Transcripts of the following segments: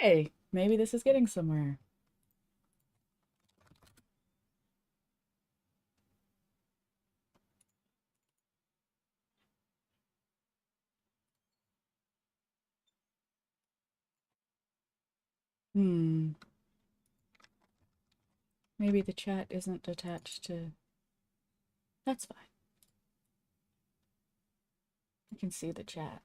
Okay, maybe this is getting somewhere. Hmm. Maybe the chat isn't attached to... That's fine. I can see the chat.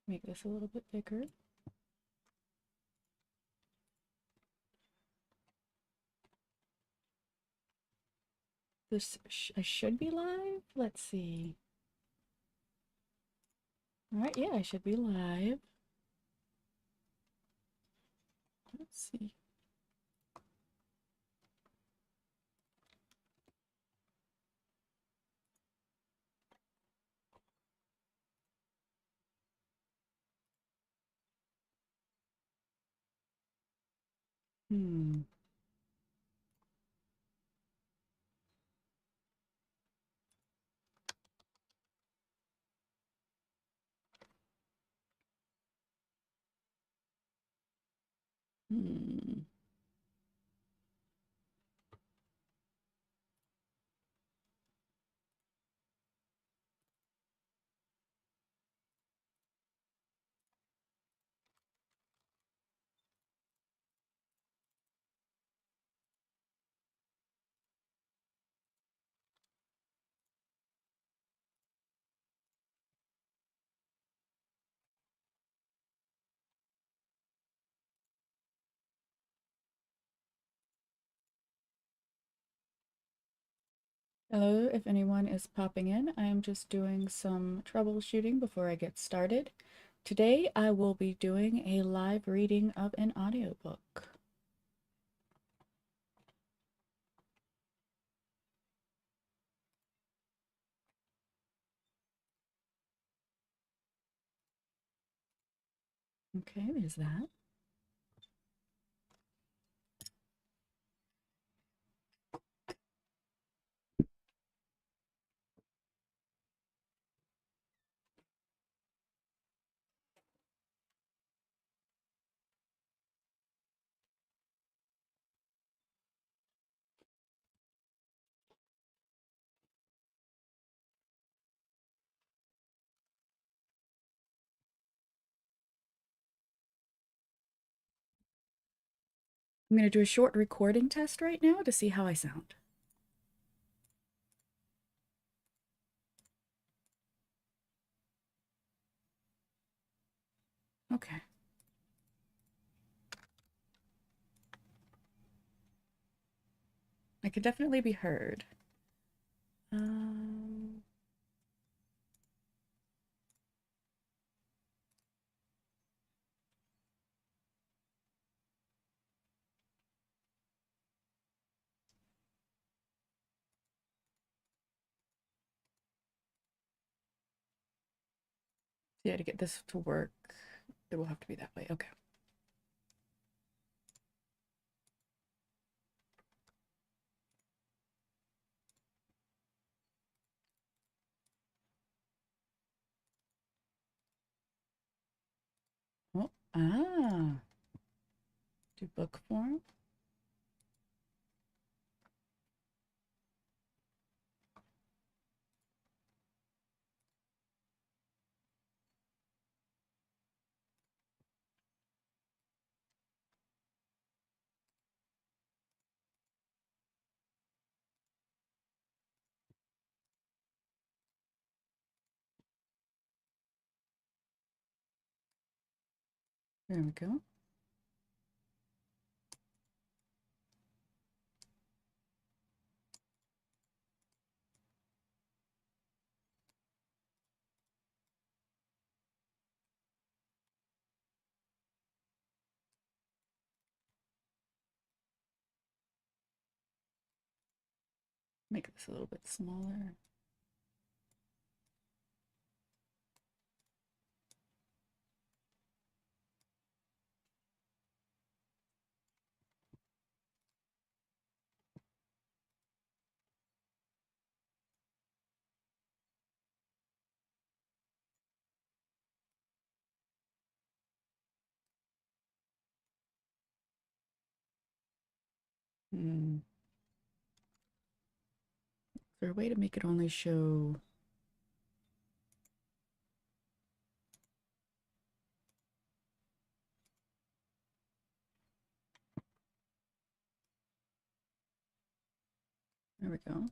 Make this a little bit bigger. I should be live? Let's see. Alright, yeah, I should be live. Let's see. Hmm. Hmm. Hello, if anyone is popping in, I'm just doing some troubleshooting before I get started. Today I will be doing a live reading of an audiobook. Okay, there's that. I'm going to do a short recording test right now to see how I sound. Okay. I could definitely be heard. Um, yeah, to get this to work, it will have to be that way. Okay. Oh, do book form. There we go. Make this a little bit smaller. Is there a way to make it only show... There we go.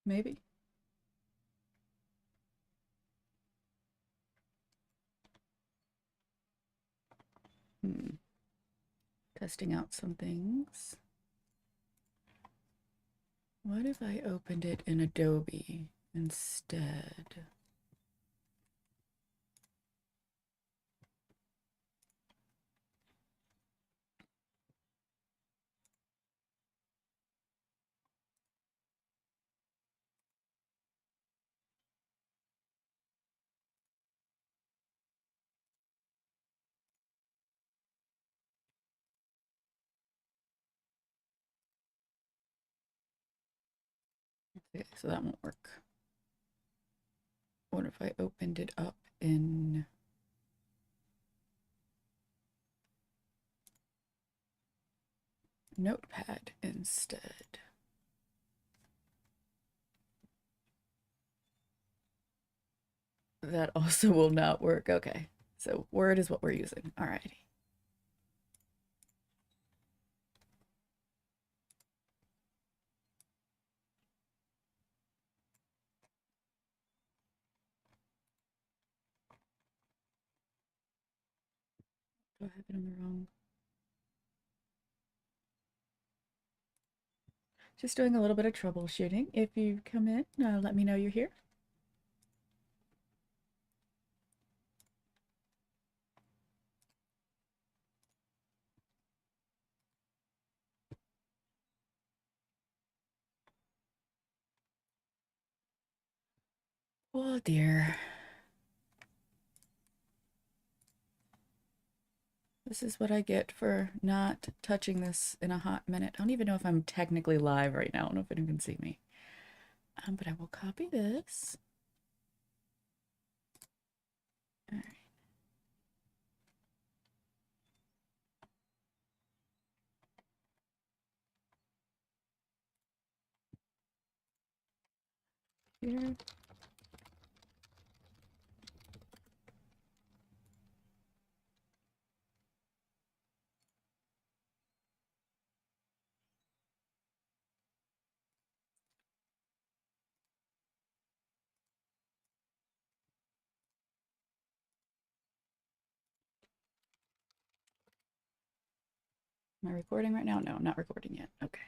Maybe. Testing out some things. What if I opened it in Adobe instead? Okay, so that won't work. What if I opened it up in Notepad instead? That also will not work. Okay, so Word is what we're using. Alrighty. Do I have it in the wrong? Just doing a little bit of troubleshooting. If you come in, let me know you're here. Oh dear. This is what I get for not touching this in a hot minute. I don't even know if I'm technically live right now. I don't know if anyone can see me. But I will copy this. All right. Here. Am I recording right now? No, I'm not recording yet. Okay.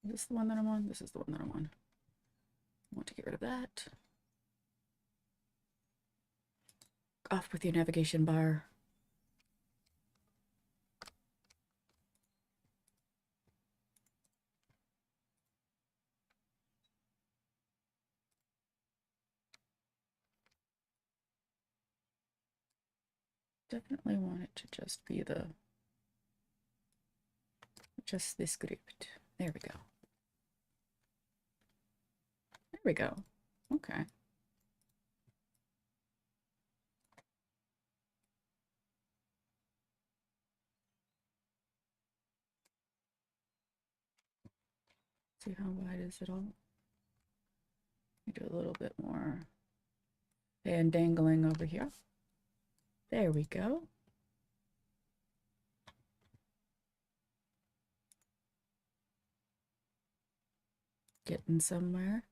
Is this the one that I'm on? This is the one that I'm on. I want to get rid of that. Off with your navigation bar. Definitely want it to just be just the script. There we go. There we go. Okay. See how wide is it all? Do a little bit more hand dangling over here. There we go. Getting somewhere.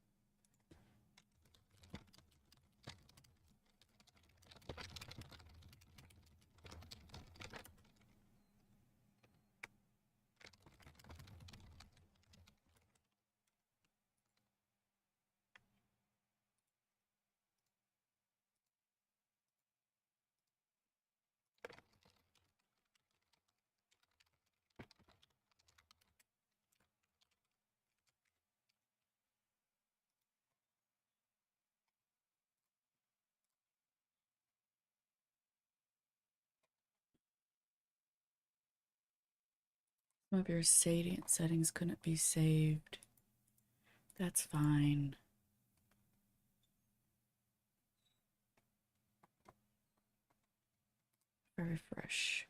Some of your settings couldn't be saved. That's fine. Refresh.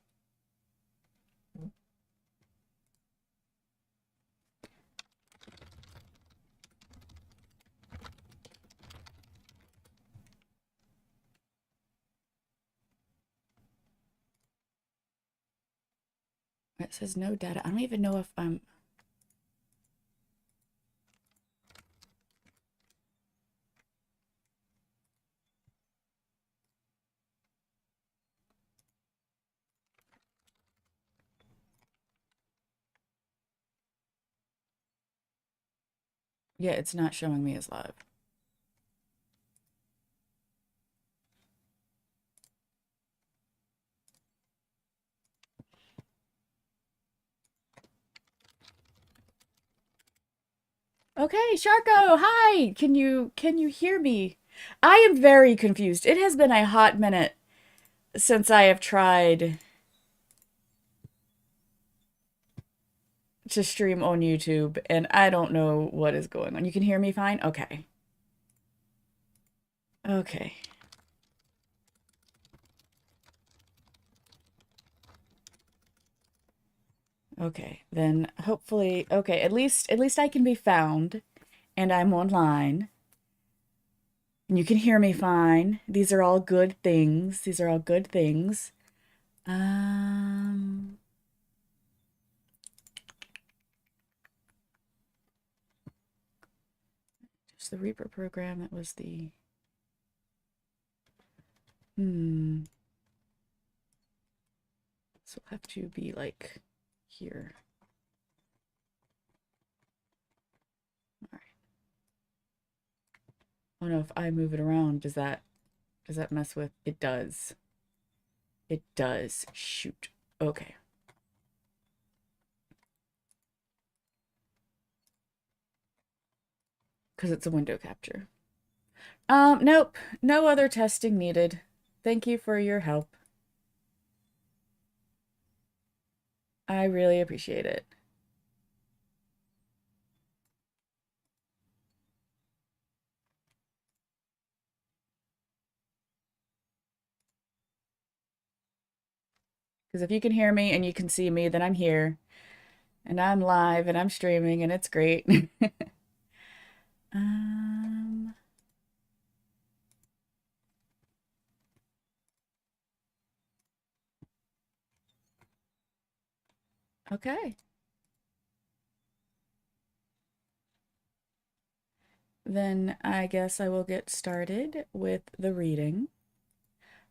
It says no data. I don't even know if I'm... Yeah, it's not showing me as live. Okay, Sharko, hi. Can you hear me? I am very confused. It has been a hot minute since I have tried to stream on YouTube, and I don't know what is going on. You can hear me fine? Okay. Okay. Okay. Then hopefully, okay, at least I can be found and I'm online. And you can hear me fine. These are all good things. These are all good things. Um Just the Reaper program, that was the So we'll have to be like here. All right. Oh no, if I move it around, does that mess with it? Does. It does. Shoot. Okay. Because it's a window capture. Nope. No other testing needed. Thank you for your help. I really appreciate it. Because if you can hear me and you can see me, then I'm here. And I'm live and I'm streaming and it's great. um, okay. Then I guess I will get started with the reading.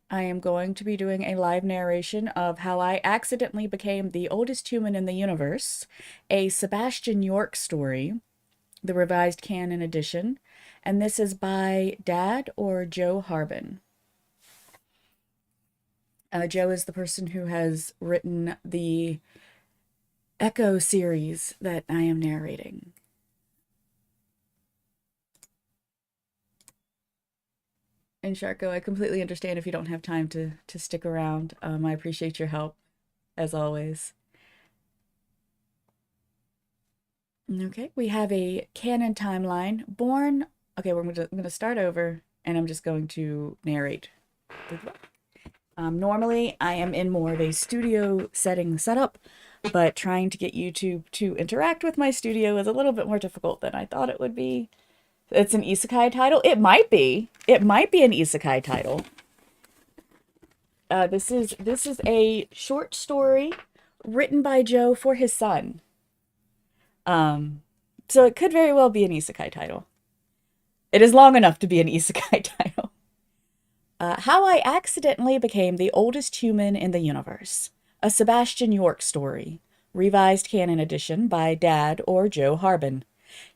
I am going to be doing a live narration of How I Accidentally Became the Oldest Human in the Universe, a Sebastian York story, the Revised Canon Edition, and this is by Dad or Joe Harbin. Joe is the person who has written the Echo series that I am narrating. And Sharko, I completely understand if you don't have time to stick around. I appreciate your help, as always. Okay, we have a canon timeline. Born... Okay, I'm gonna start over, and I'm just going to narrate the book. Normally, I am in more of a studio setting setup, but trying to get YouTube to interact with my studio is a little bit more difficult than I thought it would be. It's an isekai title. It might be. It might be an isekai title. This is a short story written by Joe for his son. So it could very well be an isekai title. It is long enough to be an isekai title. How I Accidentally Became the Oldest Human in the Universe. A Sebastian York story. Revised Canon Edition by Dad or Joe Harbin.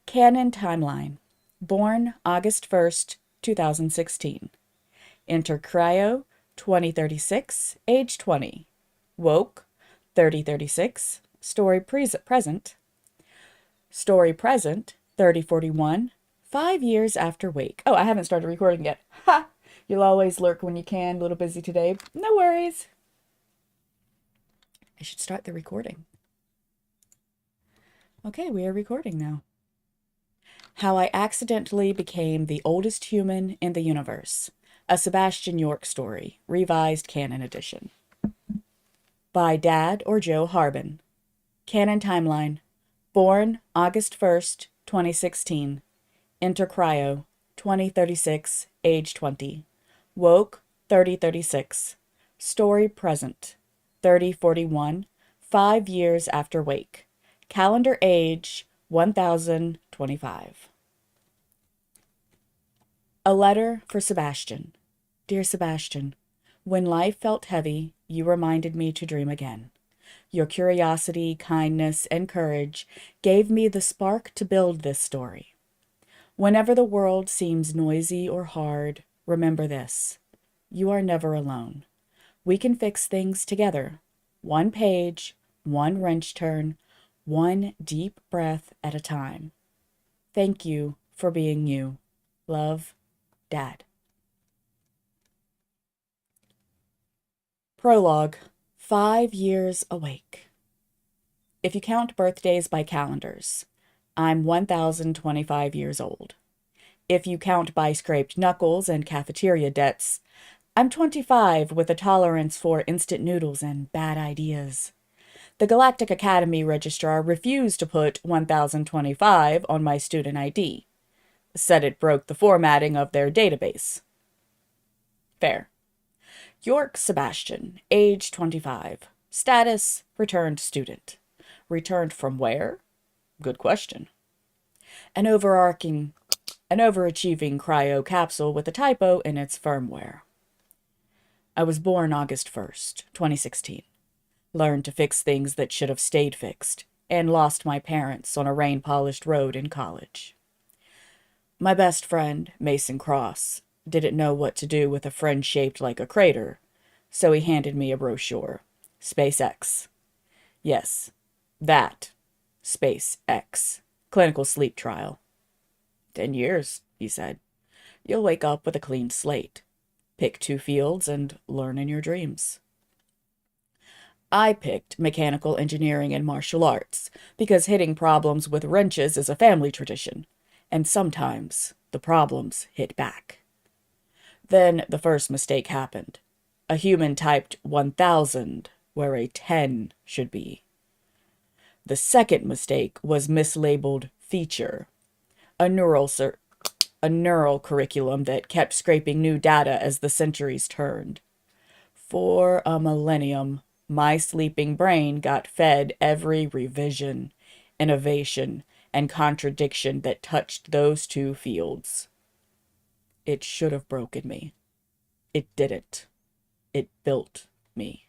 Canon Timeline. Born August 1st, 2016. Enter Cryo, 2036, age 20. Woke, 3036. Story present. Story present, 3041. 5 years after Wake. Oh, I haven't started recording yet. Ha! You'll always lurk when you can. A little busy today. No worries. I should start the recording. Okay, we are recording now. How I Accidentally Became the Oldest Human in the Universe. A Sebastian York Story, Revised Canon Edition. By Dad or Joe Harbin. Canon Timeline. Born August 1st, 2016. Enter Cryo, 2036, age 20. Woke, 3036. Story present, 3041, 5 years after wake. Calendar age, 1025. A letter for Sebastian. Dear Sebastian, when life felt heavy, you reminded me to dream again. Your curiosity, kindness, and courage gave me the spark to build this story. Whenever the world seems noisy or hard, remember this. You are never alone. We can fix things together. One page, one wrench turn, one deep breath at a time. Thank you for being you. Love, Dad. Prologue. 5 years awake. If you count birthdays by calendars, I'm 1,025 years old. If you count by scraped knuckles and cafeteria debts, I'm 25 with a tolerance for instant noodles and bad ideas. The Galactic Academy registrar refused to put 1025 on my student ID. Said it broke the formatting of their database. Fair. York Sebastian, age 25. Status, returned student. Returned from where? Good question. An overachieving cryo capsule with a typo in its firmware. I was born August 1st, 2016. Learned to fix things that should have stayed fixed, and lost my parents on a rain-polished road in college. My best friend, Mason Cross, didn't know what to do with a friend shaped like a crater, so he handed me a brochure. SpaceX. Yes, that. SpaceX. Clinical sleep trial. 10 years, he said. You'll wake up with a clean slate. Pick 2 fields and learn in your dreams. I picked mechanical engineering and martial arts because hitting problems with wrenches is a family tradition, and sometimes the problems hit back. Then the first mistake happened. A human typed 1000 where a 10 should be. The second mistake was mislabeled feature, a neural curriculum that kept scraping new data as the centuries turned. For a millennium, my sleeping brain got fed every revision, innovation, and contradiction that touched those 2 fields. It should have broken me. It didn't. It built me.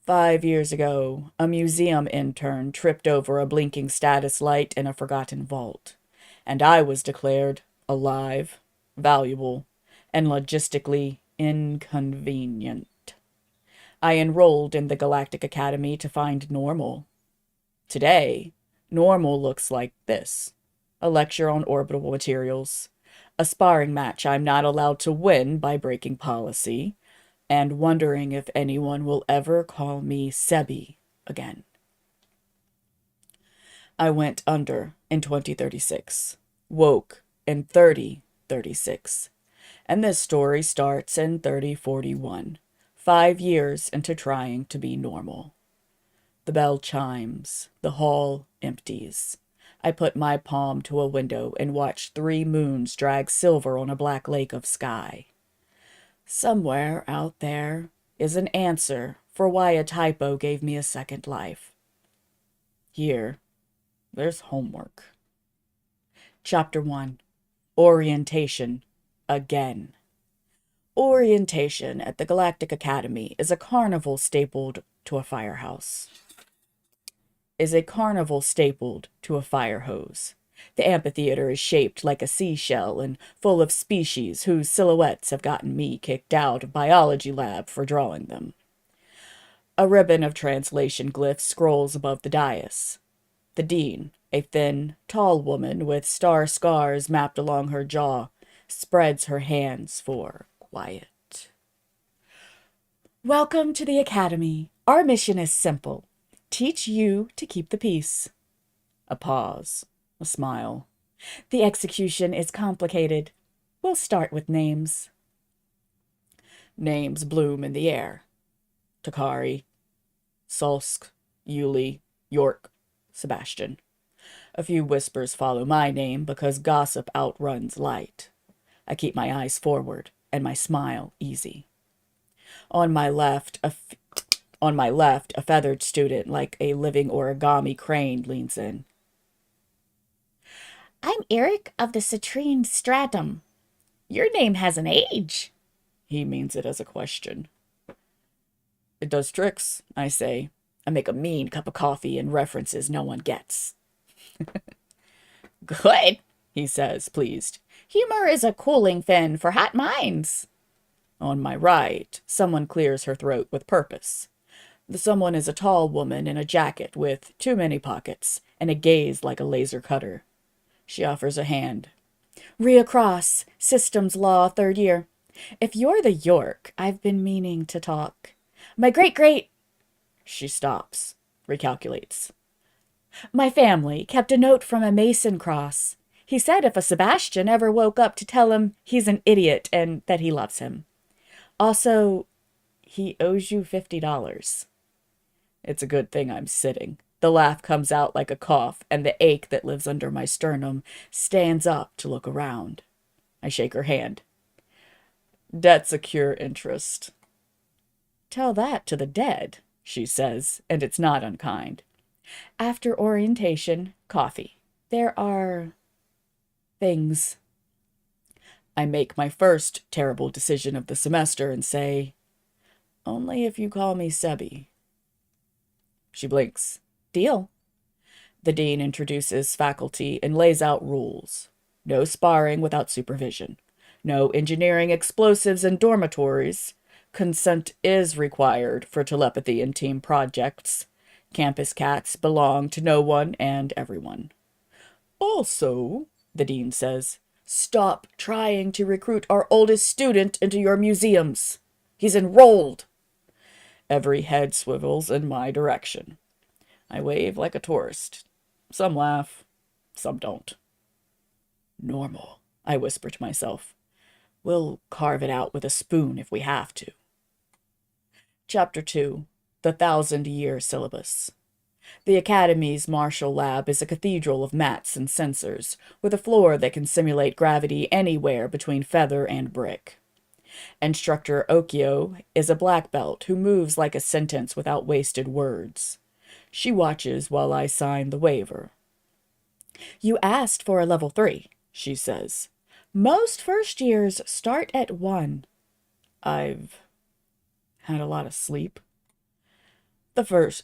5 years ago, a museum intern tripped over a blinking status light in a forgotten vault, and I was declared alive, valuable, and logistically inconvenient. I enrolled in the Galactic Academy to find normal. Today, normal looks like this. A lecture on orbital materials, a sparring match I'm not allowed to win by breaking policy, and wondering if anyone will ever call me Sebi again. I went under in 2036, woke in 3036, and this story starts in 3041, 5 years into trying to be normal. The bell chimes, the hall empties. I put my palm to a window and watch 3 moons drag silver on a black lake of sky. Somewhere out there is an answer for why a typo gave me a second life. Here, there's homework. Chapter 1. Orientation. Again. Orientation at the Galactic Academy is a carnival stapled to a firehouse. Fire hose. The amphitheater is shaped like a seashell and full of species whose silhouettes have gotten me kicked out of biology lab for drawing them. A ribbon of translation glyphs scrolls above the dais. The dean, a thin, tall woman with star scars mapped along her jaw, spreads her hands for quiet. Welcome to the Academy. Our mission is simple. Teach you to keep the peace. A pause. A smile. The execution is complicated. We'll start with names. Names bloom in the air. Takari, Solsk, Yuli, York, Sebastian. A few whispers follow my name because gossip outruns light. I keep my eyes forward and my smile easy. On my left, a feathered student like a living origami crane leans in. I'm Eric of the Citrine Stratum. Your name has an age. He means it as a question. It does tricks, I say. I make a mean cup of coffee and references no one gets. Good, he says, pleased. Humor is a cooling fin for hot minds. On my right, someone clears her throat with purpose. The someone is a tall woman in a jacket with too many pockets and a gaze like a laser cutter. She offers a hand. Rhea Cross, Systems Law, 3rd year. If you're the York, I've been meaning to talk. My great-great... She stops, recalculates. My family kept a note from a Mason Cross. He said if a Sebastian ever woke up to tell him he's an idiot and that he loves him. Also, he owes you $50. It's a good thing I'm sitting. The laugh comes out like a cough, and the ache that lives under my sternum stands up to look around. I shake her hand. Debt's a cure interest. Tell that to the dead, she says, and it's not unkind. After orientation, coffee. There are... things. I make my first terrible decision of the semester and say, only if you call me Sebi. She blinks. Deal. The dean introduces faculty and lays out rules. No sparring without supervision. No engineering explosives in dormitories. Consent is required for telepathy and team projects. Campus cats belong to no one and everyone. Also, the dean says, stop trying to recruit our oldest student into your museums. He's enrolled. Every head swivels in my direction. I wave like a tourist. Some laugh, some don't. Normal, I whisper to myself. We'll carve it out with a spoon if we have to. Chapter 2. The 1,000-Year Syllabus. The Academy's Marshall Lab is a cathedral of mats and sensors, with a floor that can simulate gravity anywhere between feather and brick. Instructor Okio is a black belt who moves like a sentence without wasted words. She watches while I sign the waiver. You asked for a level 3, she says. Most first years start at 1. I've had a lot of sleep. The first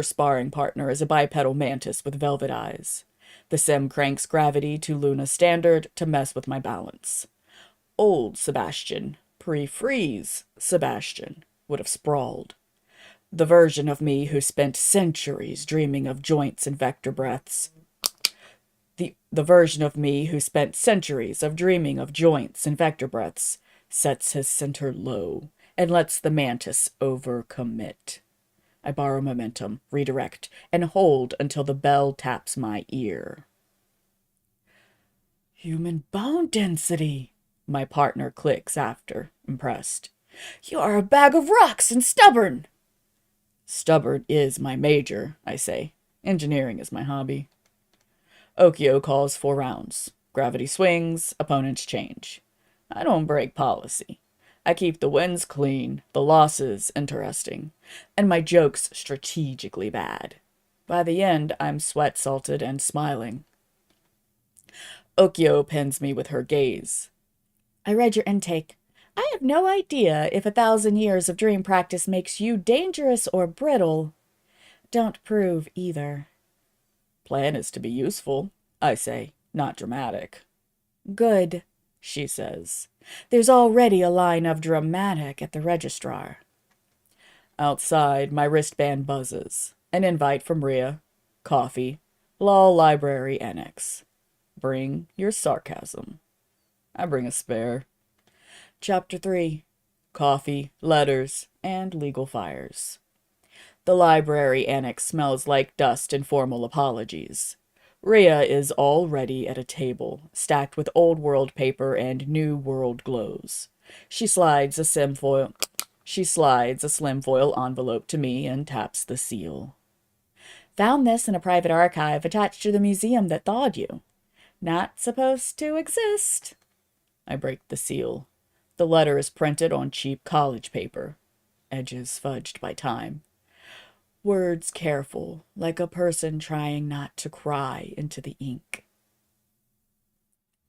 sparring partner is a bipedal mantis with velvet eyes. The sim cranks gravity to Luna standard to mess with my balance. Old Sebastian, pre-freeze Sebastian, would have sprawled. The version of me who spent centuries dreaming of joints and vector breaths. The version of me who spent centuries of dreaming of joints and vector breaths sets his center low and lets the mantis overcommit. I borrow momentum, redirect, and hold until the bell taps my ear. Human bone density, my partner clicks after, impressed. You are a bag of rocks and stubborn. Stubborn is my major, I say. Engineering is my hobby. Okio calls 4 rounds. Gravity swings, opponents change. I don't break policy. I keep the wins clean, the losses interesting, and my jokes strategically bad. By the end, I'm sweat-salted and smiling. Okio pins me with her gaze. I read your intake. I have no idea if 1,000 years of dream practice makes you dangerous or brittle. Don't prove either. Plan is to be useful, I say, not dramatic. Good, she says. There's already a line of dramatic at the registrar. Outside, my wristband buzzes. An invite from Rhea. Coffee. Law Library Annex. Bring your sarcasm. I bring a spare. Chapter 3. Coffee, letters, and legal fires. The library annex smells like dust and formal apologies. Rhea is already at a table, stacked with old world paper and new world glows. She slides a slim foil envelope to me and taps the seal. Found this in a private archive attached to the museum that thawed you. Not supposed to exist. I break the seal. The letter is printed on cheap college paper, edges fudged by time. Words careful, like a person trying not to cry into the ink.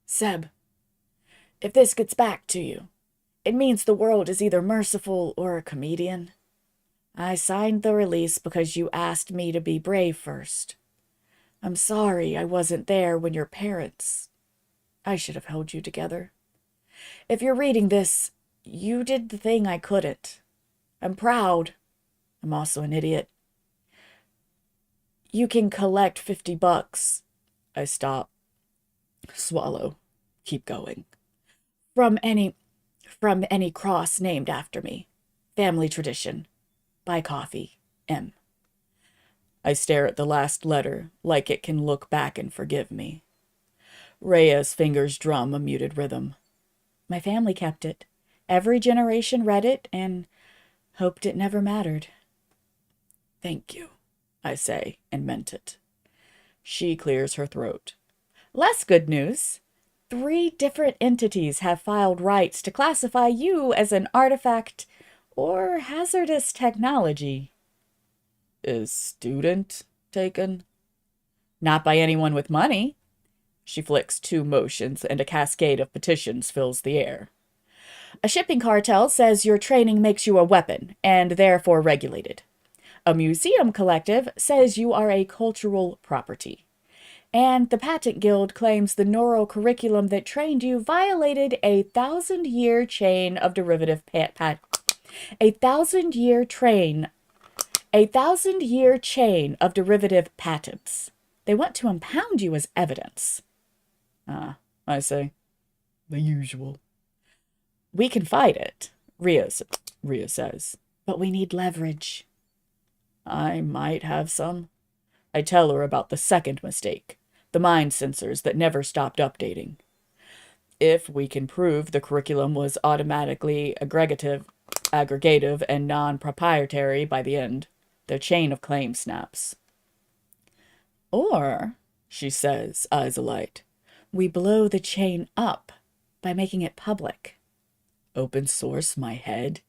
Seb, if this gets back to you, it means the world is either merciful or a comedian. I signed the release because you asked me to be brave first. I'm sorry I wasn't there when your parents... I should have held you together. If you're reading this, you did the thing I couldn't. I'm proud. I'm also an idiot. You can collect $50. I stop. Swallow. Keep going. From any cross named after me. Family tradition. Buy coffee. M. I stare at the last letter, like it can look back and forgive me. Rhea's fingers drum a muted rhythm. My family kept it. Every generation read it and hoped it never mattered. Thank you, I say, and meant it. She clears her throat. Less good news. 3 different entities have filed rights to classify you as an artifact or hazardous technology. Is student taken? Not by anyone with money. She flicks 2 motions, and a cascade of petitions fills the air. A shipping cartel says your training makes you a weapon, and therefore regulated. A museum collective says you are a cultural property. And the Patent Guild claims the neural curriculum that trained you violated a 1,000-year chain of derivative a 1,000-year chain of derivative patents. They want to impound you as evidence. I say, the usual. We can fight it, Rhea says, but we need leverage. I might have some. I tell her about the second mistake, the mind sensors that never stopped updating. If we can prove the curriculum was automatically aggregative, and non-proprietary by the end, their chain of claim snaps. Or, she says, eyes alight, we blow the chain up by making it public. Open source my head?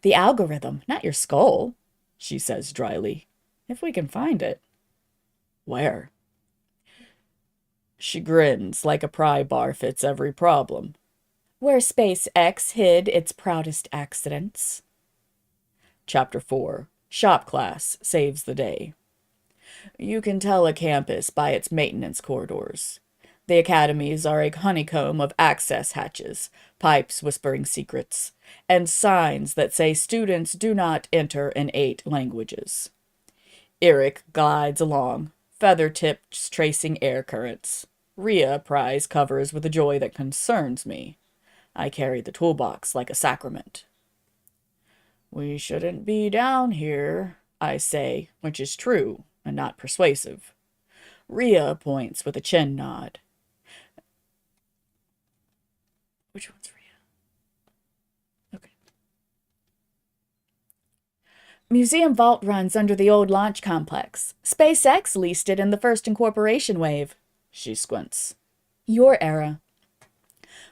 The algorithm, not your skull, she says dryly. If we can find it. Where? She grins like a pry bar fits every problem. Where SpaceX hid its proudest accidents. Chapter 4. Shop class saves the day. You can tell a campus by its maintenance corridors. The academies are a honeycomb of access hatches, pipes whispering secrets, and signs that say students do not enter in 8 languages. Eric glides along, feather tips tracing air currents. Rhea pries covers with a joy that concerns me. I carry the toolbox like a sacrament. We shouldn't be down here, I say, which is true and not persuasive. Rhea points with a chin nod. Which one's Rhea? Okay. Museum vault runs under the old launch complex. SpaceX leased it in the first incorporation wave. She squints. Your era.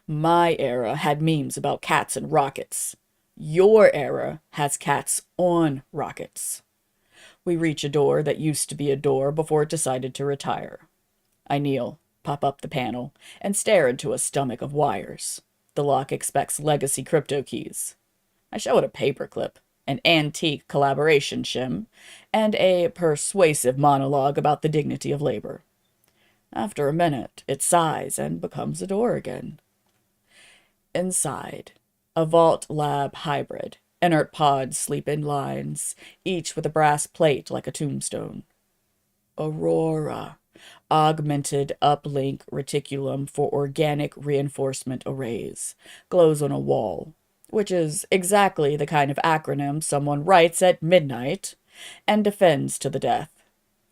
My era had memes about cats and rockets. Your era has cats on rockets. We reach a door that used to be a door before it decided to retire. I kneel, pop up the panel, and stare into a stomach of wires. The lock expects legacy crypto keys. I show it a paperclip, an antique collaboration shim, and a persuasive monologue about the dignity of labor. After a minute, it sighs and becomes a door again. Inside, a vault lab hybrid. Inert pods sleep in lines, each with a brass plate like a tombstone. Aurora, augmented uplink reticulum for organic reinforcement arrays, glows on a wall, which is exactly the kind of acronym someone writes at midnight and defends to the death.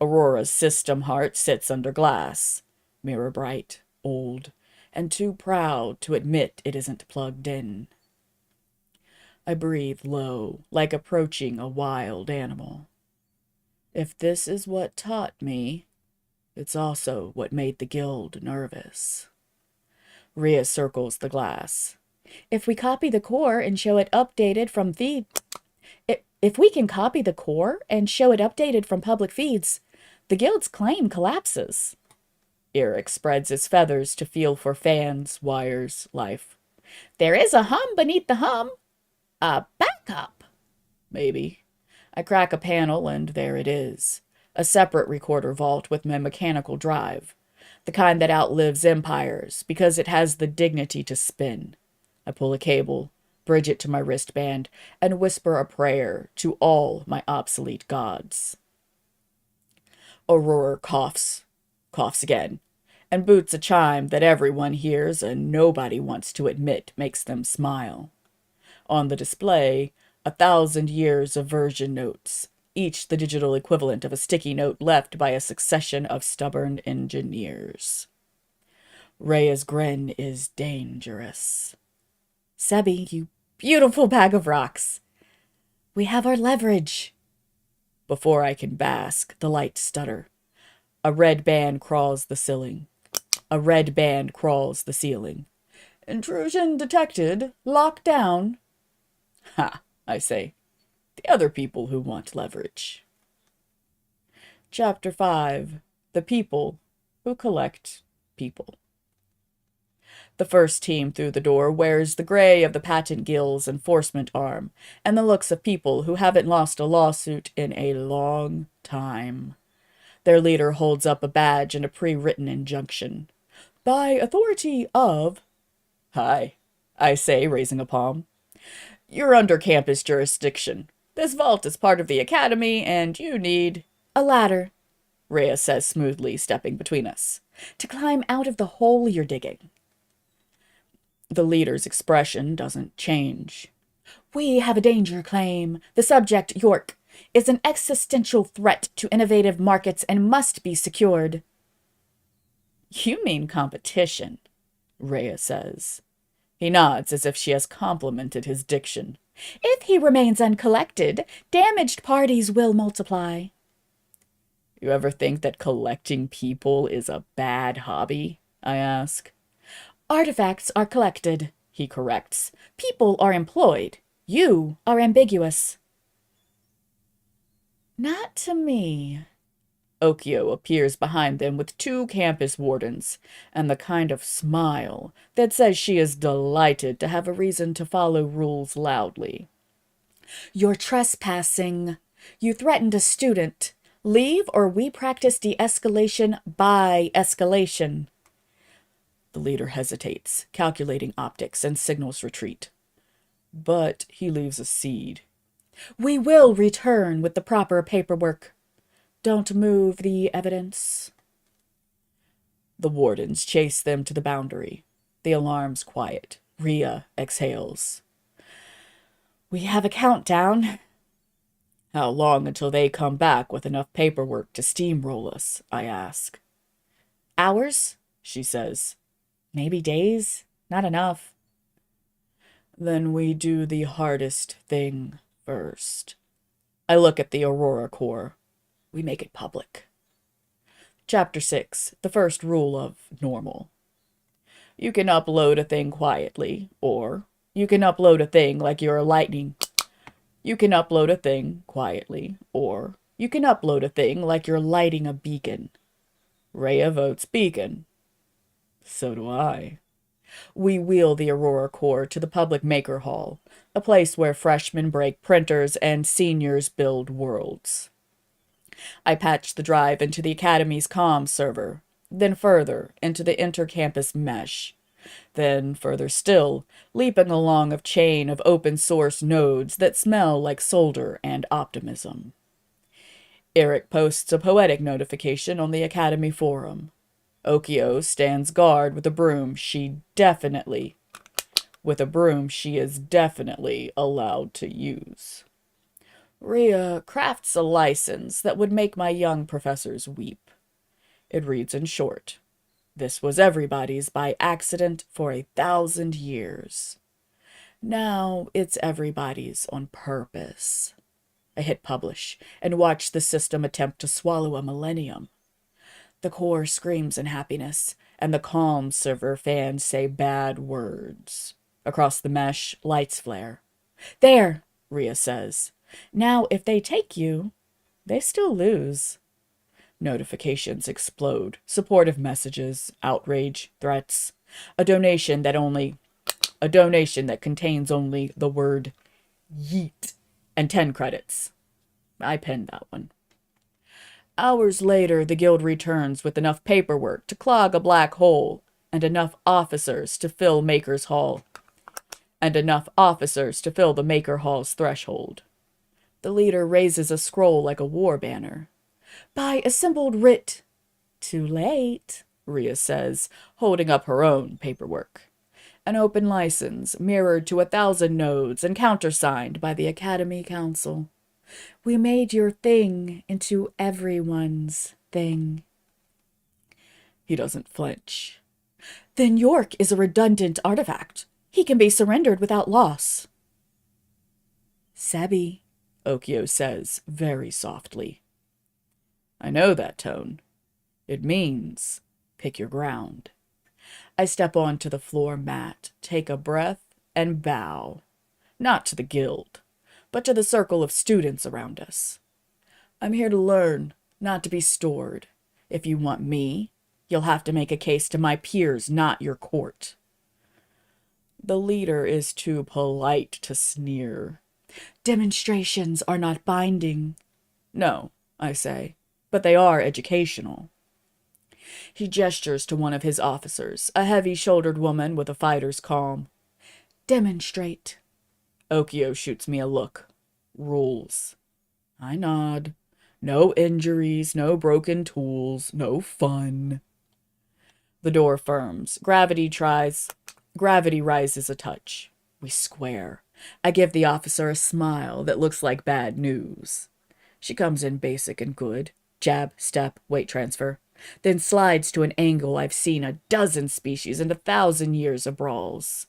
Aurora's system heart sits under glass, mirror bright, old, and too proud to admit it isn't plugged in. I breathe low, like approaching a wild animal. If this is what taught me, it's also what made the guild nervous. Rhea circles the glass. If we copy the core and show it updated from if we can copy the core and show it updated from public feeds, the guild's claim collapses. Eric spreads his feathers to feel for fans, wires, life. There is a hum beneath the hum. A backup. Maybe. I crack a panel and there it is. A separate recorder vault with my mechanical drive. The kind that outlives empires because it has the dignity to spin. I pull a cable, bridge it to my wristband, and whisper a prayer to all my obsolete gods. Aurora coughs again, and boots a chime that everyone hears and nobody wants to admit makes them smile. On the display, 1,000 years of version notes, each the digital equivalent of a sticky note left by a succession of stubborn engineers. Rhea's grin is dangerous. Sebi, you beautiful bag of rocks. We have our leverage. Before I can bask, the lights stutter. A red band crawls the ceiling. A red band crawls the ceiling. Intrusion detected. Locked down. Ha, I say. The other people who want leverage. Chapter 5. The people who collect people. The first team through the door wears the gray of the Patent Guild's enforcement arm and the looks of people who haven't lost a lawsuit in a long time. Their leader holds up a badge and a pre-written injunction. By authority of... Hi, I say, raising a palm. You're under campus jurisdiction. This vault is part of the academy, and you need... A ladder, Rhea says smoothly, stepping between us. To climb out of the hole you're digging. The leader's expression doesn't change. We have a danger claim. The subject, York, is an existential threat to innovative markets and must be secured. You mean competition, Rhea says. He nods as if she has complimented his diction. If he remains uncollected, damaged parties will multiply. You ever think that collecting people is a bad hobby? I ask. Artifacts are collected, he corrects. People are employed. You are ambiguous. Not to me. Okio appears behind them with 2 campus wardens, and the kind of smile that says she is delighted to have a reason to follow rules loudly. You're trespassing. You threatened a student. Leave or we practice de-escalation by escalation. The leader hesitates, calculating optics, and signals retreat. But he leaves a seed. We will return with the proper paperwork. Don't move the evidence. The wardens chase them to the boundary. The alarm's quiet. Rhea exhales. We have a countdown. How long until they come back with enough paperwork to steamroll us? I ask. Hours, she says. Maybe days. Not enough. Then we do the hardest thing first. I look at the Aurora core. We make it public. Chapter 6. The first rule of normal. You can upload a thing quietly, or you can upload a thing like you're a lightning. You can upload a thing quietly, or you can upload a thing like you're lighting a beacon. Rhea votes beacon. So do I. We wheel the Aurora core to the public maker hall, a place where freshmen break printers and seniors build worlds. I patch the drive into the Academy's comm server, then further into the intercampus mesh, then further still, leaping along a chain of open-source nodes that smell like solder and optimism. Eric posts a poetic notification on the Academy forum. Okio stands guard with a broom she is definitely allowed to use. Rhea crafts a license that would make my young professors weep. It reads in short, "This was everybody's by accident for 1,000 years. Now it's everybody's on purpose." I hit publish and watch the system attempt to swallow a millennium. The core screams in happiness, and the calm server fans say bad words. Across the mesh, lights flare. "There," Rhea says. "Now if they take you, they still lose." Notifications explode. Supportive messages, outrage, threats. A donation that contains only the word yeet and 10 credits. I pinned that one. Hours later, the guild returns with enough paperwork to clog a black hole and enough officers to fill Maker's Hall. And enough officers to fill the Maker Hall's threshold. The leader raises a scroll like a war banner. "By assembled writ." "Too late," Rhea says, holding up her own paperwork. An open license, mirrored to 1,000 nodes and countersigned by the Academy Council. "We made your thing into everyone's thing." He doesn't flinch. "Then York is a redundant artifact. He can be surrendered without loss." "Sebi," Okio says very softly. I know that tone. It means pick your ground. I step onto the floor mat, take a breath, and bow. Not to the guild, but to the circle of students around us. I'm here to learn, not to be stored. If you want me, you'll have to make a case to my peers, not your court. The leader is too polite to sneer. "Demonstrations are not binding." "No," I say, "but they are educational." He gestures to one of his officers, a heavy-shouldered woman with a fighter's calm. "Demonstrate." Okio shoots me a look. Rules. I nod. No injuries, no broken tools, no fun. The door firms. Gravity rises a touch. We square. I give the officer a smile that looks like bad news. She comes in basic and good. Jab, step, weight transfer. Then slides to an angle I've seen a dozen species in 1,000 years of brawls.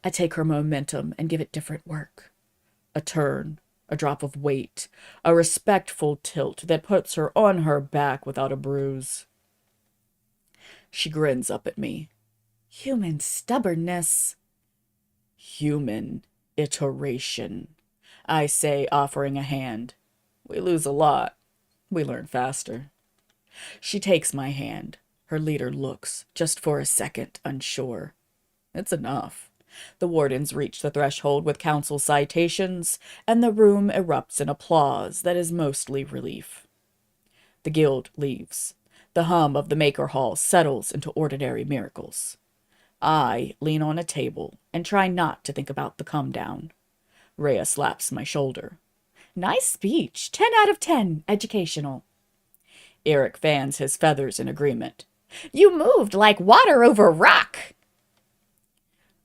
I take her momentum and give it different work. A turn, a drop of weight, a respectful tilt that puts her on her back without a bruise. She grins up at me. "Human stubbornness." "Human iteration," I say, offering a hand. "We lose a lot. We learn faster." She takes my hand. Her leader looks, just for a second, unsure. It's enough. The wardens reach the threshold with council citations, and the room erupts in applause that is mostly relief. The guild leaves. The hum of the Maker Hall settles into ordinary miracles. I lean on a table and try not to think about the come-down. Rhea slaps my shoulder. "Nice speech. 10 out of 10. Educational." Eric fans his feathers in agreement. "You moved like water over rock."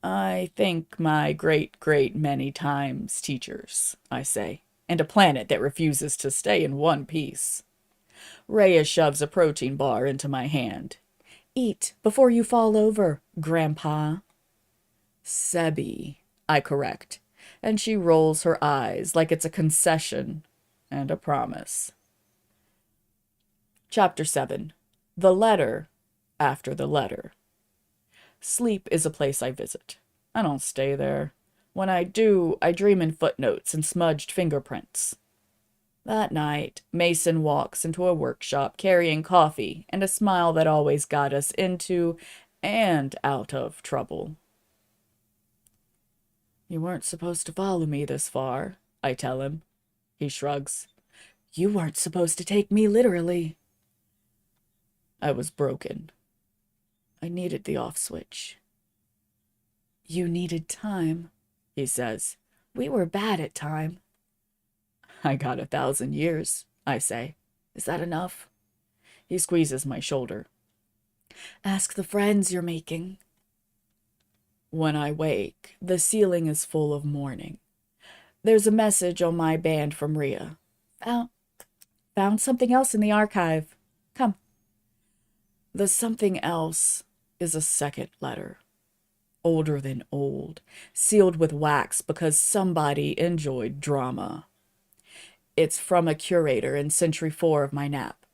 "I think my great many times teachers," I say, "and a planet that refuses to stay in one piece." Rhea shoves a protein bar into my hand. "Eat before you fall over, Grandpa." "Sebi," I correct, and she rolls her eyes like it's a concession and a promise. Chapter 7. The Letter After the Letter. Sleep is a place I visit. I don't stay there. When I do, I dream in footnotes and smudged fingerprints. That night, Mason walks into a workshop carrying coffee and a smile that always got us into and out of trouble. "You weren't supposed to follow me this far," I tell him. He shrugs. "You weren't supposed to take me literally." I was broken. I needed the off switch. "You needed time," he says. "We were bad at time." "I got 1,000 years, I say. Is that enough?" He squeezes my shoulder. "Ask the friends you're making." When I wake, the ceiling is full of mourning. There's a message on my band from Rhea. Found something else in the archive. Come. The something else is a second letter. Older than old, sealed with wax because somebody enjoyed drama. It's from a curator in Century 4 of my nap,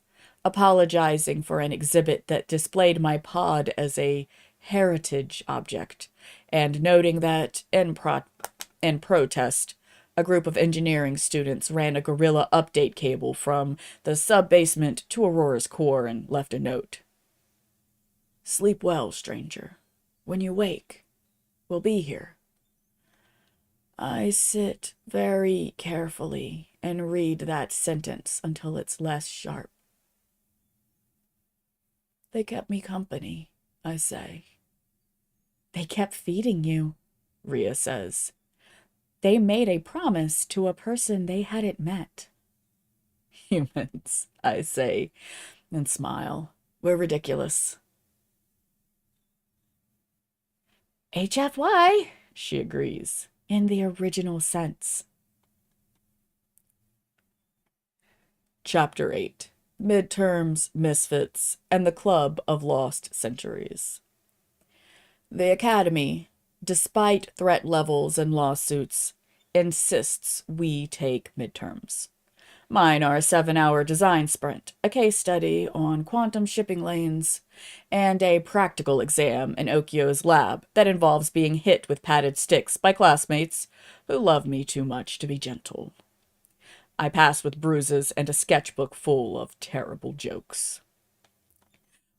apologizing for an exhibit that displayed my pod as a heritage object, and noting that, in protest, a group of engineering students ran a guerrilla update cable from the sub-basement to Aurora's core and left a note. Sleep well, stranger. When you wake, we'll be here. I sit very carefully and read that sentence until it's less sharp. They kept me company, I say. They kept feeding you, Rhea says. They made a promise to a person they hadn't met. Humans, I say, and smile. We're ridiculous. HFY, she agrees, in the original sense. Chapter 8. Midterms, Misfits, and the Club of Lost Centuries. The Academy, despite threat levels and lawsuits, insists we take midterms. Mine are a 7-hour design sprint, a case study on quantum shipping lanes, and a practical exam in Okio's lab that involves being hit with padded sticks by classmates who love me too much to be gentle. I pass with bruises and a sketchbook full of terrible jokes.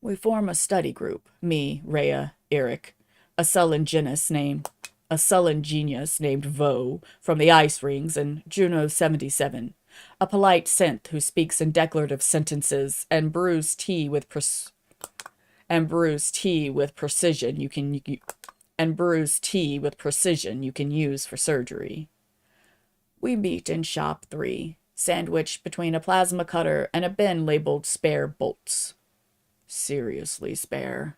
We form a study group, me, Rhea, Eric, a sullen genius named Vo from the Ice Rings, and Juno 77, a polite synth who speaks in declarative sentences and brews tea with precision you can use for surgery. We meet in shop 3, sandwiched between a plasma cutter and a bin labeled spare bolts. Seriously spare.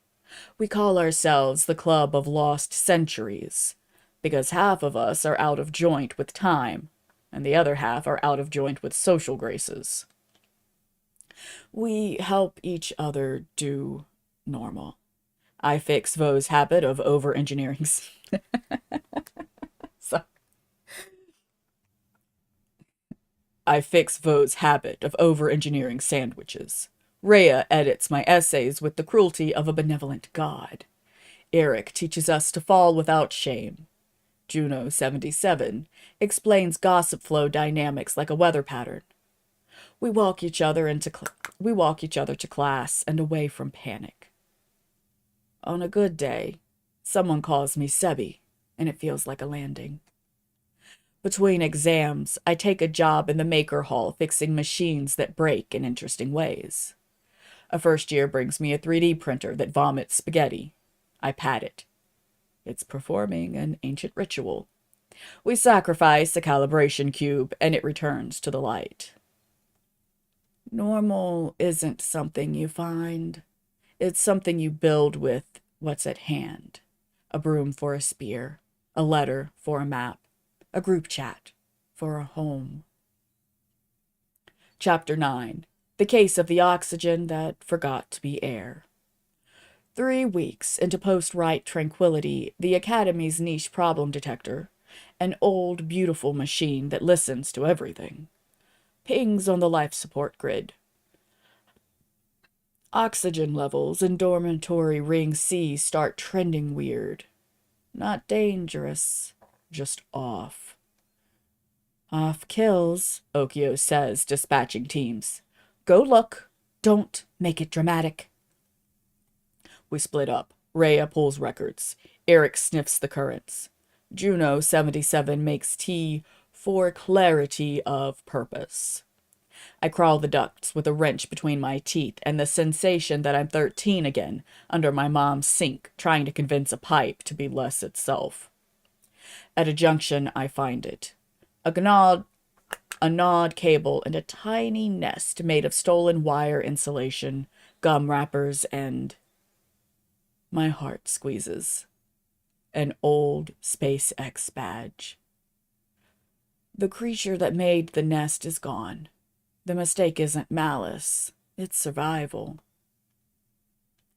We call ourselves the Club of Lost Centuries, because half of us are out of joint with time, and the other half are out of joint with social graces. We help each other do normal. I fix Vo's habit of over-engineering. I fix Vo's habit of over-engineering sandwiches. Rhea edits my essays with the cruelty of a benevolent god. Eric teaches us to fall without shame. Juno 77 explains gossip flow dynamics like a weather pattern. We walk each other to class and away from panic. On a good day, someone calls me Sebi, and it feels like a landing. Between exams, I take a job in the maker hall fixing machines that break in interesting ways. A first year brings me a 3D printer that vomits spaghetti. I pat it. It's performing an ancient ritual. We sacrifice a calibration cube, and it returns to the light. Normal isn't something you find. It's something you build with what's at hand. A broom for a spear, a letter for a map, a group chat for a home. Chapter 9. The Case of the Oxygen That Forgot to Be Air. 3 weeks into post-Wright tranquility, the Academy's niche problem detector, an old, beautiful machine that listens to everything, pings on the life support grid. Oxygen levels in dormitory ring C start trending weird. Not dangerous, just off. Off kills, Okio says, dispatching teams. Go look. Don't make it dramatic. We split up. Rhea pulls records. Eric sniffs the currents. Juno 77 makes tea for clarity of purpose. I crawl the ducts with a wrench between my teeth and the sensation that I'm 13 again, under my mom's sink, trying to convince a pipe to be less itself. At a junction, I find it. A gnawed cable and a tiny nest made of stolen wire insulation, gum wrappers, and... My heart squeezes. An old SpaceX badge. The creature that made the nest is gone. The mistake isn't malice, it's survival.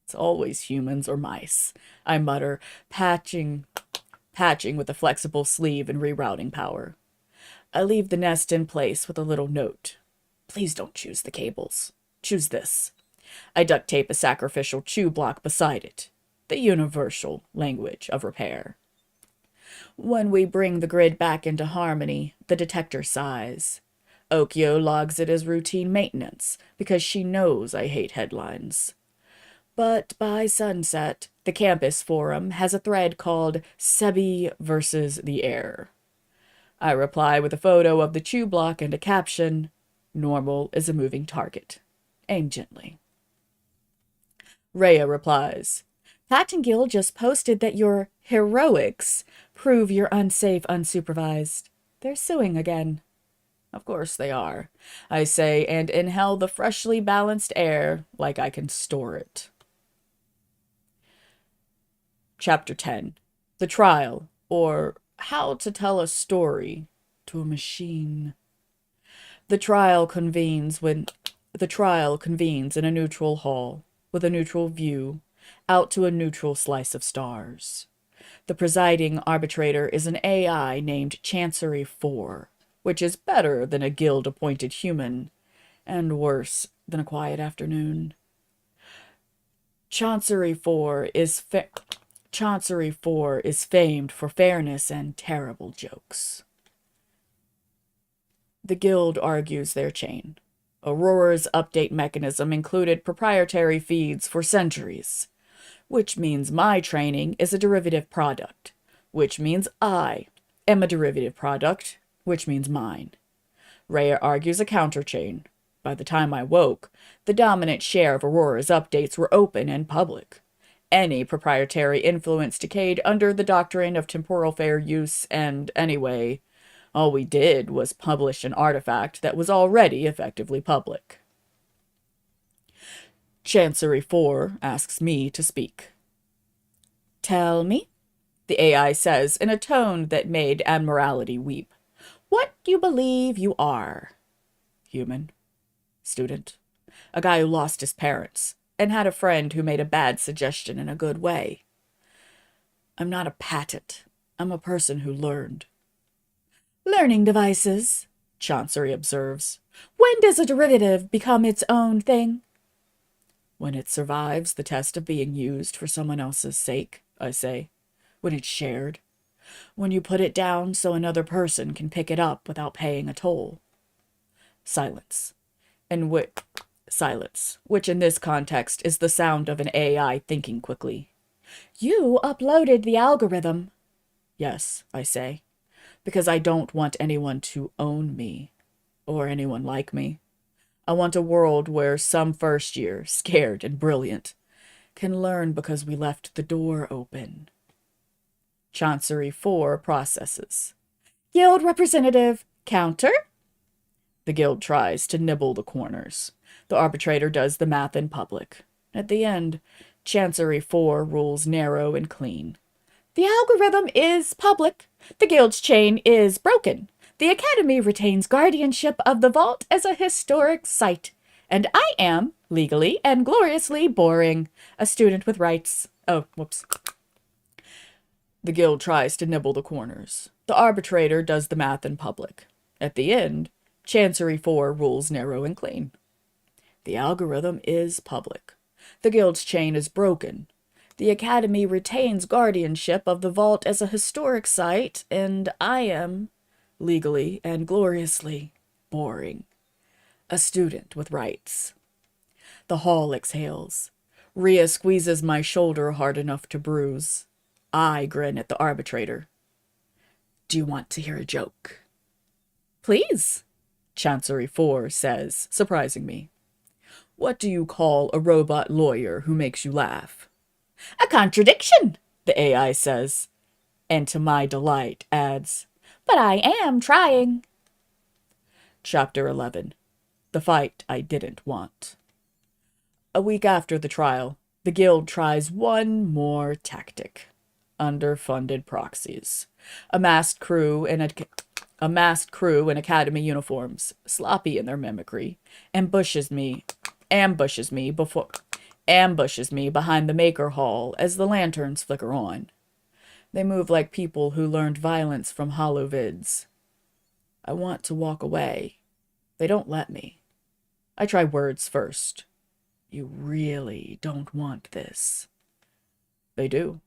It's always humans or mice, I mutter, patching with a flexible sleeve and rerouting power. I leave the nest in place with a little note. Please don't choose the cables. Choose this. I duct tape a sacrificial chew block beside it. The universal language of repair. When we bring the grid back into harmony, the detector sighs. Okio logs it as routine maintenance because she knows I hate headlines. But by sunset, the campus forum has a thread called Sebi versus the Air. I reply with a photo of the chew block and a caption, "Normal is a moving target. Aim gently." Rhea replies, "Pattingill just posted that your heroics prove you're unsafe unsupervised. They're suing again." Of course they are, I say, and inhale the freshly balanced air like I can store it. Chapter 10. The Trial, or How to Tell a Story to a Machine. The trial convenes in a neutral hall, with a neutral view, out to a neutral slice of stars. The presiding arbitrator is an AI named Chancery 4, which is better than a guild-appointed human, and worse than a quiet afternoon. Chancery 4 is famed for fairness and terrible jokes. The guild argues their chain. Aurora's update mechanism included proprietary feeds for centuries, which means my training is a derivative product, which means I am a derivative product, which means mine. Rhea argues a counterchain. By the time I woke, the dominant share of Aurora's updates were open and public. Any proprietary influence decayed under the doctrine of temporal fair use, and anyway, all we did was publish an artifact that was already effectively public. Chancery 4 asks me to speak. "Tell me," the AI says in a tone that made Admiralty weep, "what you believe you are." Human. Student. A guy who lost his parents and had a friend who made a bad suggestion in a good way. I'm not a patent. I'm a person who learned. "Learning devices," Chancery observes. "When does a derivative become its own thing?" "When it survives the test of being used for someone else's sake," I say. "When it's shared. When you put it down so another person can pick it up without paying a toll." Silence. Silence, which in this context is the sound of an AI thinking quickly. "You uploaded the algorithm." "Yes," I say, "because I don't want anyone to own me, or anyone like me. I want a world where some first year, scared and brilliant, can learn because we left the door open." Chancery 4 processes. "Guild representative, counter?" The guild tries to nibble the corners. The arbitrator does the math in public. At the end, Chancery 4 rules narrow and clean. "The algorithm is public. The guild's chain is broken. The Academy retains guardianship of the vault as a historic site. And I am, legally and gloriously boring, a student with rights." Oh, whoops. The guild tries to nibble the corners. The arbitrator does the math in public. At the end, Chancery 4 rules narrow and clean. The algorithm is public. The guild's chain is broken. The Academy retains guardianship of the vault as a historic site, and I am, legally and gloriously, boring. A student with rights. The hall exhales. Rhea squeezes my shoulder hard enough to bruise. I grin at the arbitrator. "Do you want to hear a joke?" "Please," Chancery 4 says, surprising me. "What do you call a robot lawyer who makes you laugh?" "A contradiction," the AI says, and to my delight adds, "But I am trying." Chapter 11. The Fight I Didn't Want. A week after the trial, the guild tries one more tactic. Underfunded proxies. A masked crew in academy uniforms, sloppy in their mimicry, ambushes me behind the Maker Hall as the lanterns flicker on. They move like people who learned violence from holovids. I want to walk away. They don't let me. I try words first. You really don't want this. They do.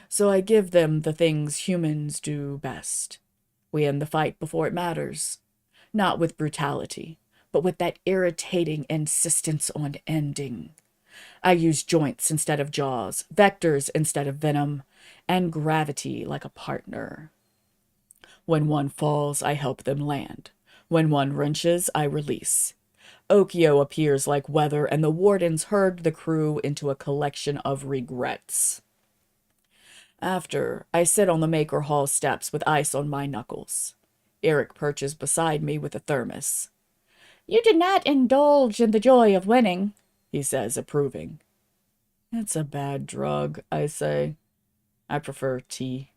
So I give them the things humans do best. We end the fight before it matters. Not with brutality, but with that irritating insistence on ending. I use joints instead of jaws, vectors instead of venom, and gravity like a partner. When one falls, I help them land. When one wrenches, I release. Okio appears like weather, and the wardens herd the crew into a collection of regrets. After, I sit on the Maker Hall steps with ice on my knuckles. Eric perches beside me with a thermos. You did not indulge in the joy of winning, he says, approving. It's a bad drug, I say. I prefer tea.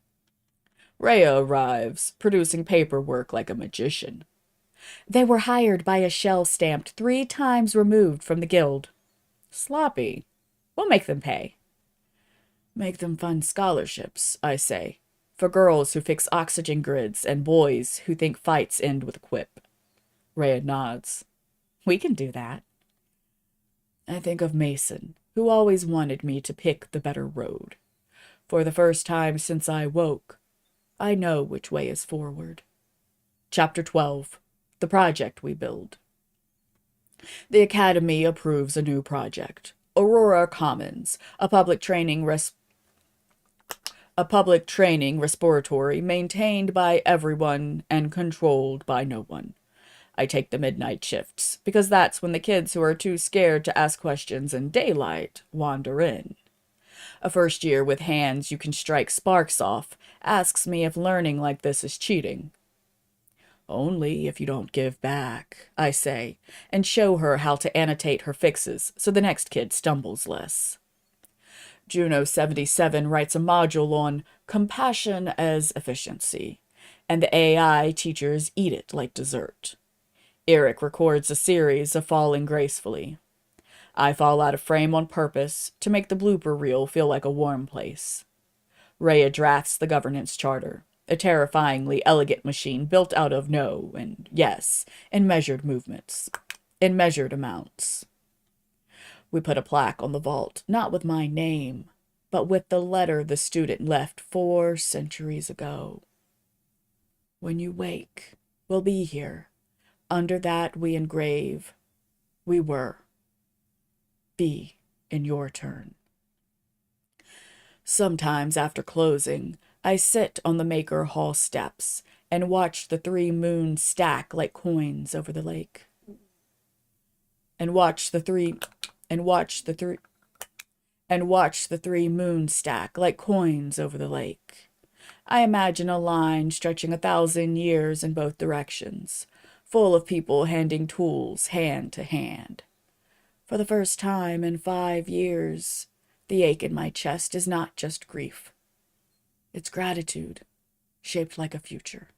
Rhea arrives, producing paperwork like a magician. They were hired by a shell stamped 3 times removed from the guild. Sloppy. We'll make them pay. Make them fund scholarships, I say, for girls who fix oxygen grids and boys who think fights end with a quip. Rhea nods. We can do that. I think of Mason, who always wanted me to pick the better road. For the first time since I woke, I know which way is forward. Chapter 12. The project we build. The Academy approves a new project. Aurora Commons, a public training respiratory maintained by everyone and controlled by no one. I take the midnight shifts, because that's when the kids who are too scared to ask questions in daylight wander in. A first year with hands you can strike sparks off asks me if learning like this is cheating. Only if you don't give back, I say, and show her how to annotate her fixes so the next kid stumbles less. Juno 77 writes a module on compassion as efficiency, and the AI teachers eat it like dessert. Eric records a series of falling gracefully. I fall out of frame on purpose to make the blooper reel feel like a warm place. Rhea drafts the governance charter, a terrifyingly elegant machine built out of no and yes in measured movements, in measured amounts. We put a plaque on the vault, not with my name, but with the letter the student left 4 centuries ago. When you wake, we'll be here. Under that we engrave, we were. Be in your turn. Sometimes after closing, I sit on the Maker Hall steps and watch the 3 moons stack like coins over the lake. And watch the three moons stack like coins over the lake. I imagine a line stretching 1,000 years in both directions, full of people handing tools hand to hand. For the first time in 5 years, the ache in my chest is not just grief. It's gratitude, shaped like a future.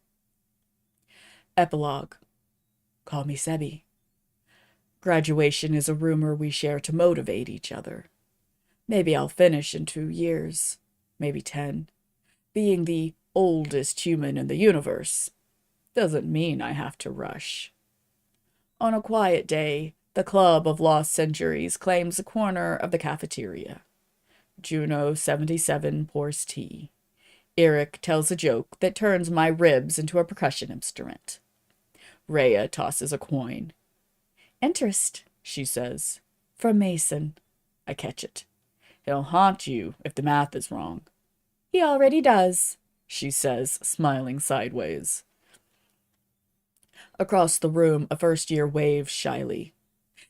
Epilogue. Call me Sebi. Graduation is a rumor we share to motivate each other. Maybe I'll finish in 2 years, maybe 10. Being the oldest human in the universe doesn't mean I have to rush. On a quiet day, the Club of Lost Centuries claims a corner of the cafeteria. Juno 77 pours tea. Eric tells a joke that turns my ribs into a percussion instrument. Rhea tosses a coin. Interest, she says. From Mason. I catch it. He'll haunt you if the math is wrong. He already does, she says, smiling sideways. Across the room, a first-year waves shyly.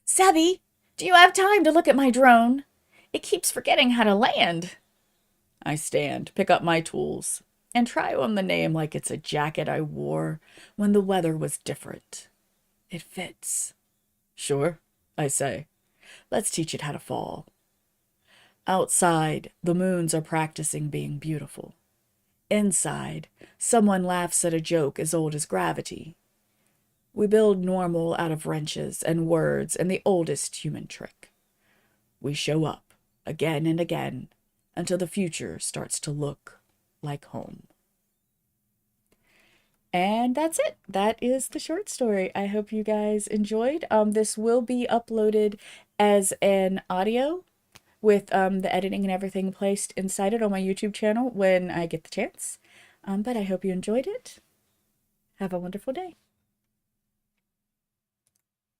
Sebi, do you have time to look at my drone? It keeps forgetting how to land. I stand, pick up my tools, and try on the name like it's a jacket I wore when the weather was different. It fits. Sure, I say. Let's teach it how to fall. Outside, the moons are practicing being beautiful. Inside, someone laughs at a joke as old as gravity. We build normal out of wrenches and words and the oldest human trick. We show up again and again until the future starts to look like home. And that's it. That is the short story. I hope you guys enjoyed. This will be uploaded as an audio with the editing and everything placed inside it on my YouTube channel when I get the chance. But I hope you enjoyed it. Have a wonderful day.